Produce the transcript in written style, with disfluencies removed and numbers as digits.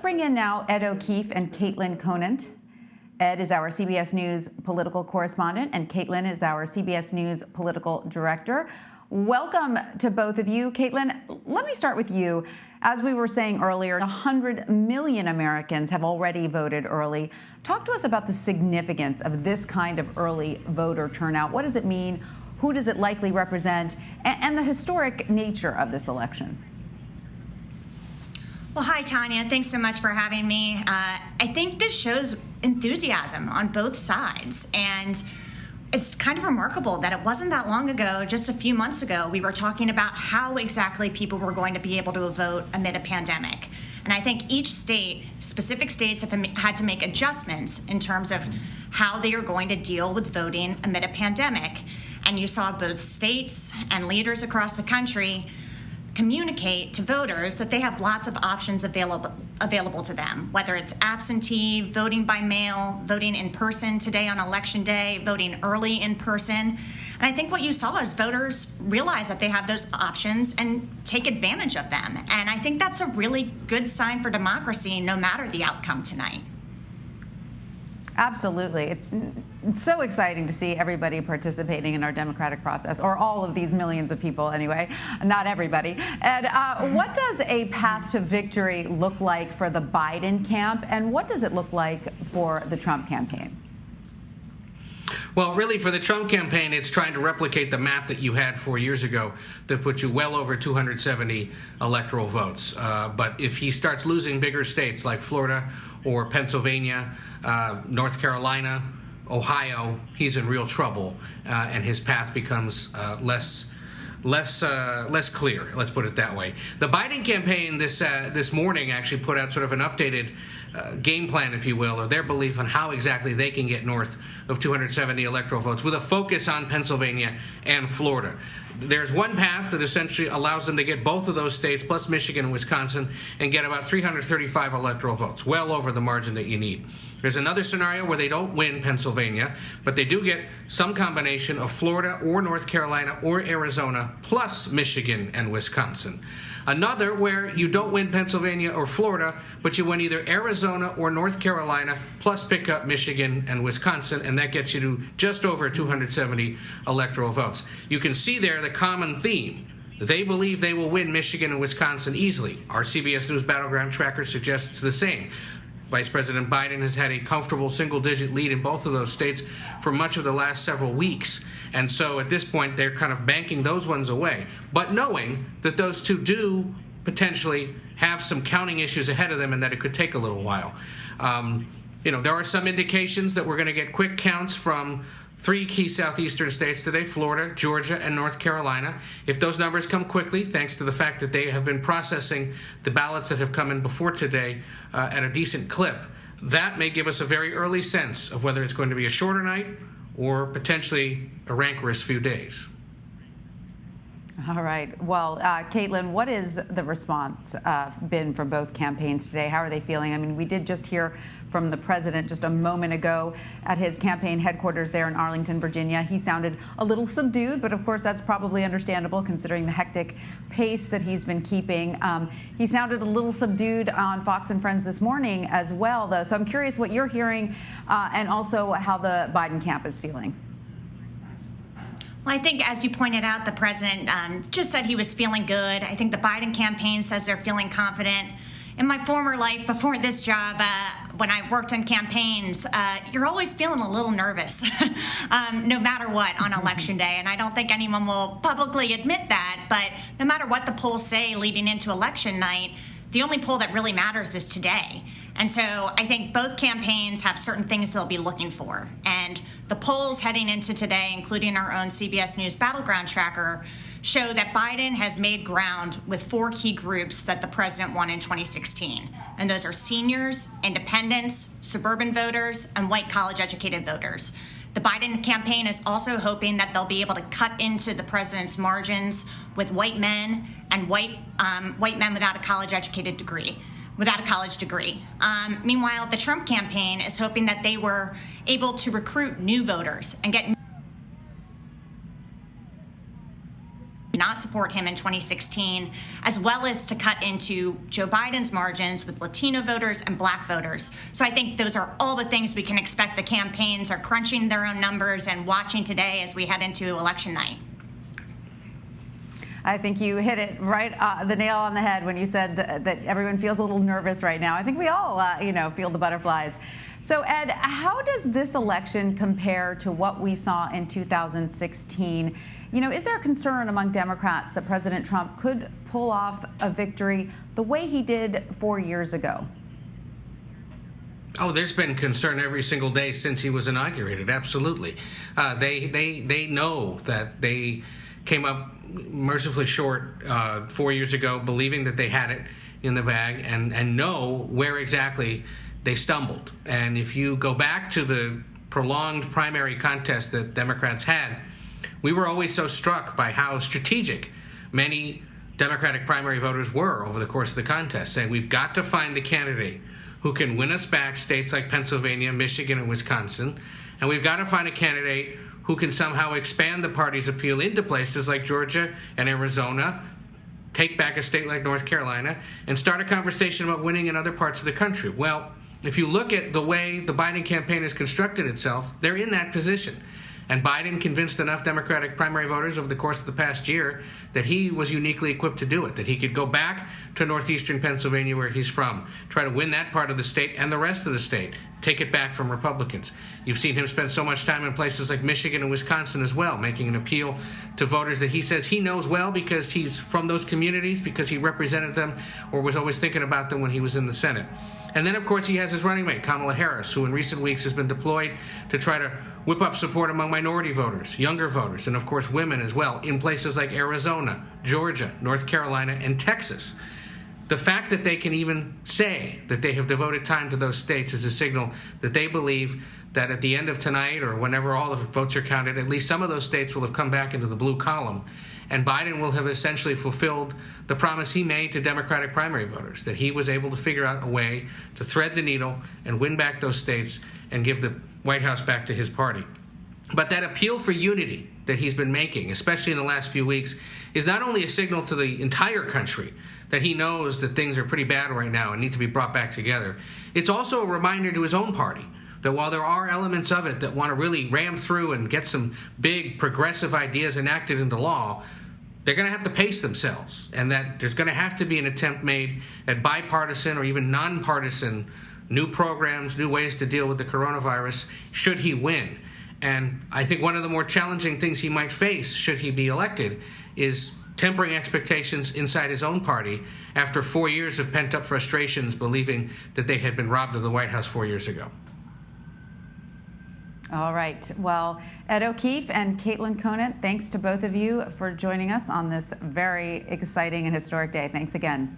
bring in now Ed O'Keefe and Caitlin Conant. Ed is our CBS News political correspondent, and Caitlin is our CBS News political director. Welcome to both of you. Caitlin, let me start with you. As we were saying earlier, 100 million Americans have already voted early. Talk to us about the significance of this kind of early voter turnout. What does it mean? Who does it likely represent? And the historic nature of this election. Well, hi, Tanya. Thanks so much for having me. I think this shows enthusiasm on both sides. And it's kind of remarkable that it wasn't that long ago, just a few months ago, we were talking about how exactly people were going to be able to vote amid a pandemic. And I think each state, specific states, have had to make adjustments in terms of how they are going to deal with voting amid a pandemic. And you saw both states and leaders across the country communicate to voters that they have lots of options available to them, whether it's absentee, voting by mail, voting in person today on election day, voting early in person. And I think what you saw is voters realize that they have those options and take advantage of them. And I think that's a really good sign for democracy, no matter the outcome tonight. Absolutely. It's so exciting to see everybody participating in our democratic process, or all of these millions of people anyway, not everybody. And what does a path to victory look like for the Biden camp, and what does it look like for the Trump campaign? Well, really, for the Trump campaign, it's trying to replicate the map that you had 4 years ago that put you well over 270 electoral votes. But if he starts losing bigger states like Florida or Pennsylvania, North Carolina, Ohio, he's in real trouble, and his path becomes less clear. Let's put it that way. The Biden campaign this morning actually put out sort of an updated game plan, if you will, or their belief on how exactly they can get north of 270 electoral votes, with a focus on Pennsylvania and Florida. There's one path that essentially allows them to get both of those states, plus Michigan and Wisconsin, and get about 335 electoral votes, well over the margin that you need. There's another scenario where they don't win Pennsylvania, but they do get some combination of Florida or North Carolina or Arizona, plus Michigan and Wisconsin. Another where you don't win Pennsylvania or Florida, but you win either Arizona or North Carolina, plus pick up Michigan and Wisconsin, and that gets you to just over 270 electoral votes. You can see there the common theme. They believe they will win Michigan and Wisconsin easily. Our CBS News Battleground Tracker suggests the same. Vice President Biden has had a comfortable single-digit lead in both of those states for much of the last several weeks. And so at this point, they're kind of banking those ones away, but knowing that those two do potentially have some counting issues ahead of them and that it could take a little while. There are some indications that we're going to get quick counts from three key southeastern states today: Florida, Georgia, and North Carolina. If those numbers come quickly, thanks to the fact that they have been processing the ballots that have come in before today at a decent clip, that may give us a very early sense of whether it's going to be a shorter night or potentially a rancorous few days. All right. Well, Caitlin, what is the response been from both campaigns today? How are they feeling? I mean, we did just hear from the president just a moment ago at his campaign headquarters there in Arlington, Virginia. He sounded a little subdued, but of course that's probably understandable considering the hectic pace that he's been keeping. He sounded a little subdued on Fox and Friends this morning as well, though. So I'm curious what you're hearing and also how the Biden camp is feeling. Well, I think, as you pointed out, the president just said he was feeling good. I think the Biden campaign says they're feeling confident. In my former life, before this job, when I worked on campaigns, you're always feeling a little nervous, no matter what, on Election Day. And I don't think anyone will publicly admit that. But no matter what the polls say leading into Election night, the only poll that really matters is today. And so I think both campaigns have certain things they'll be looking for. And the polls heading into today, including our own CBS News Battleground Tracker, show that Biden has made ground with four key groups that the president won in 2016. And those are seniors, independents, suburban voters, and white college-educated voters. The Biden campaign is also hoping that they'll be able to cut into the president's margins with white men and white men without a college-educated degree. Without a college degree. Meanwhile, the Trump campaign is hoping that they were able to recruit new voters and get not support him in 2016, as well as to cut into Joe Biden's margins with Latino voters and Black voters. So I think those are all the things we can expect. The campaigns are crunching their own numbers and watching today as we head into election night. I think you hit it right, the nail on the head when you said that everyone feels a little nervous right now. I think we all, feel the butterflies. So, Ed, how does this election compare to what we saw in 2016? Is there a concern among Democrats that President Trump could pull off a victory the way he did 4 years ago? Oh, there's been concern every single day since he was inaugurated. Absolutely. They know that they came up mercifully short 4 years ago, believing that they had it in the bag, and know where exactly they stumbled. And if you go back to the prolonged primary contest that Democrats had, we were always so struck by how strategic many Democratic primary voters were over the course of the contest, saying we've got to find the candidate who can win us back states like Pennsylvania, Michigan, and Wisconsin, and we've got to find a candidate who can somehow expand the party's appeal into places like Georgia and Arizona, take back a state like North Carolina, and start a conversation about winning in other parts of the country. Well, if you look at the way the Biden campaign has constructed itself, they're in that position. And Biden convinced enough Democratic primary voters over the course of the past year that he was uniquely equipped to do it, that he could go back to northeastern Pennsylvania, where he's from, try to win that part of the state and the rest of the state, take it back from Republicans. You've seen him spend so much time in places like Michigan and Wisconsin as well, making an appeal to voters that he says he knows well because he's from those communities, because he represented them or was always thinking about them when he was in the Senate. And then, of course, he has his running mate, Kamala Harris, who in recent weeks has been deployed to try to whip up support among minority voters, younger voters, and, of course, women as well, in places like Arizona, Georgia, North Carolina, and Texas. The fact that they can even say that they have devoted time to those states is a signal that they believe that at the end of tonight, or whenever all the votes are counted, at least some of those states will have come back into the blue column, and Biden will have essentially fulfilled the promise he made to Democratic primary voters, that he was able to figure out a way to thread the needle and win back those states and give the White House back to his party. But that appeal for unity that he's been making, especially in the last few weeks, is not only a signal to the entire country that he knows that things are pretty bad right now and need to be brought back together. It's also a reminder to his own party that while there are elements of it that want to really ram through and get some big progressive ideas enacted into law, they're going to have to pace themselves, and that there's going to have to be an attempt made at bipartisan or even nonpartisan new programs, new ways to deal with the coronavirus, should he win. And I think one of the more challenging things he might face, should he be elected, is tempering expectations inside his own party after 4 years of pent-up frustrations, believing that they had been robbed of the White House 4 years ago. All right. Well, Ed O'Keefe and Caitlin Conant, thanks to both of you for joining us on this very exciting and historic day. Thanks again.